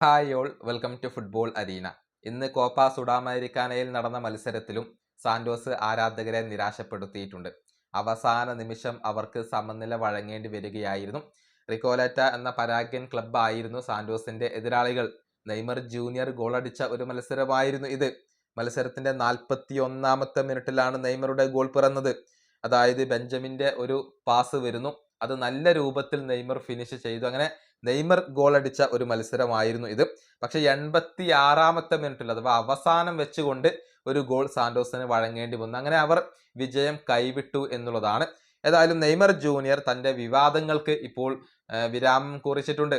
Hi all welcome to football arena. ഇന്ന് Copa സുഡാമരിക്കാനയിൽ നടന്ന മത്സരത്തിലും സാന്റോസ് ആരാധകരെ നിരാശപ്പെടുത്തിയിട്ടുണ്ട്. അവസാന നിമിഷം അവർക്ക് സമനില വഴങ്ങേണ്ടി വരികയായിരുന്നു. റിക്കോലറ്റ എന്ന പരാഗ്വൻ ക്ലബ്ബായിരുന്നു സാന്റോസിന്റെ എതിരാളികൾ. നെയ്മർ ജൂനിയർ ഗോളടിച്ച ഒരു മത്സരമായിരുന്നു ഇത്. മത്സരത്തിന്റെ 41ാമത്തെ മിനിറ്റിലാണ് നെയ്മറുടെ ഗോൾ പിറന്നത്. അതായത് ബെഞ്ചമിന്റെ ഒരു പാസ് വരുന്നു, അത് നല്ല രൂപത്തിൽ നെയ്മർ ഫിനിഷ് ചെയ്തു. അങ്ങനെ നെയ്മർ ഗോൾ അടിച്ച ഒരു മത്സരമായിരുന്നു ഇത്. പക്ഷെ 86ാമത്തെ മിനിറ്റിൽ അഥവാ അവസാനം വെച്ചുകൊണ്ട് ഒരു ഗോൾ സാന്റോസിന് വഴങ്ങേണ്ടി വന്നു. അങ്ങനെ അവർ വിജയം കൈവിട്ടു എന്നുള്ളതാണ്. ഏതായാലും നെയ്മർ ജൂനിയർ തന്റെ വിവാദങ്ങൾക്ക് ഇപ്പോൾ വിരാമം കുറിച്ചിട്ടുണ്ട്.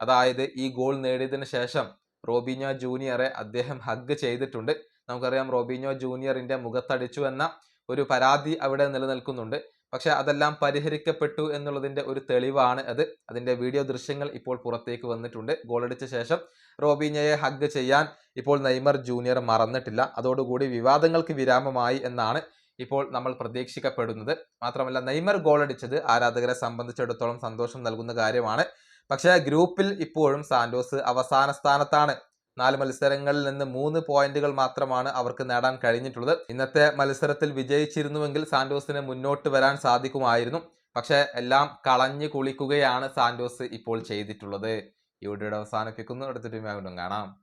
അതായത് ഈ ഗോൾ നേടിയതിനു ശേഷം റോബിഞ്ഞോ ജൂനിയറെ അദ്ദേഹം ഹഗ് ചെയ്തിട്ടുണ്ട്. നമുക്കറിയാം, റോബിഞ്ഞോ ജൂനിയറിന്റെ മുഖത്തടിച്ചു എന്ന ഒരു പരാതി അവിടെ നിലനിൽക്കുന്നുണ്ട്. പക്ഷെ അതെല്ലാം പരിഹരിക്കപ്പെട്ടു എന്നുള്ളതിന്റെ ഒരു തെളിവാണ് അത്. അതിന്റെ വീഡിയോ ദൃശ്യങ്ങൾ ഇപ്പോൾ പുറത്തേക്ക് വന്നിട്ടുണ്ട്. ഗോളടിച്ച ശേഷം റോബിഞ്ഞോയെ ഹഗ് ചെയ്യാൻ ഇപ്പോൾ നെയ്മർ ജൂനിയർ മറന്നിട്ടില്ല. അതോടുകൂടി വിവാദങ്ങൾക്ക് വിരാമമായി എന്നാണ് ഇപ്പോൾ നമ്മൾ പ്രതീക്ഷിക്കപ്പെടുന്നത്. മാത്രമല്ല, നെയ്മർ ഗോളടിച്ചത് ആരാധകരെ സംബന്ധിച്ചിടത്തോളം സന്തോഷം നൽകുന്ന കാര്യമാണ്. പക്ഷേ ഗ്രൂപ്പിൽ ഇപ്പോഴും സാന്റോസ് അവസാന സ്ഥാനത്താണ്. 4 മത്സരങ്ങളിൽ നിന്ന് 3 പോയിന്റുകൾ മാത്രമാണ് അവർക്ക് നേടാൻ കഴിഞ്ഞിട്ടുള്ളത്. ഇന്നത്തെ മത്സരത്തിൽ വിജയിച്ചിരുന്നുവെങ്കിൽ സാന്റോസിന് മുന്നോട്ട് വരാൻ സാധിക്കുമായിരുന്നു. പക്ഷെ എല്ലാം കളഞ്ഞു കുളിക്കുകയാണ് സാന്റോസ് ഇപ്പോൾ ചെയ്തിട്ടുള്ളത്. ഈ വീഡിയോയുടെ അവസാനിപ്പിക്കുന്നു. അടുത്ത ടീം കാണാം.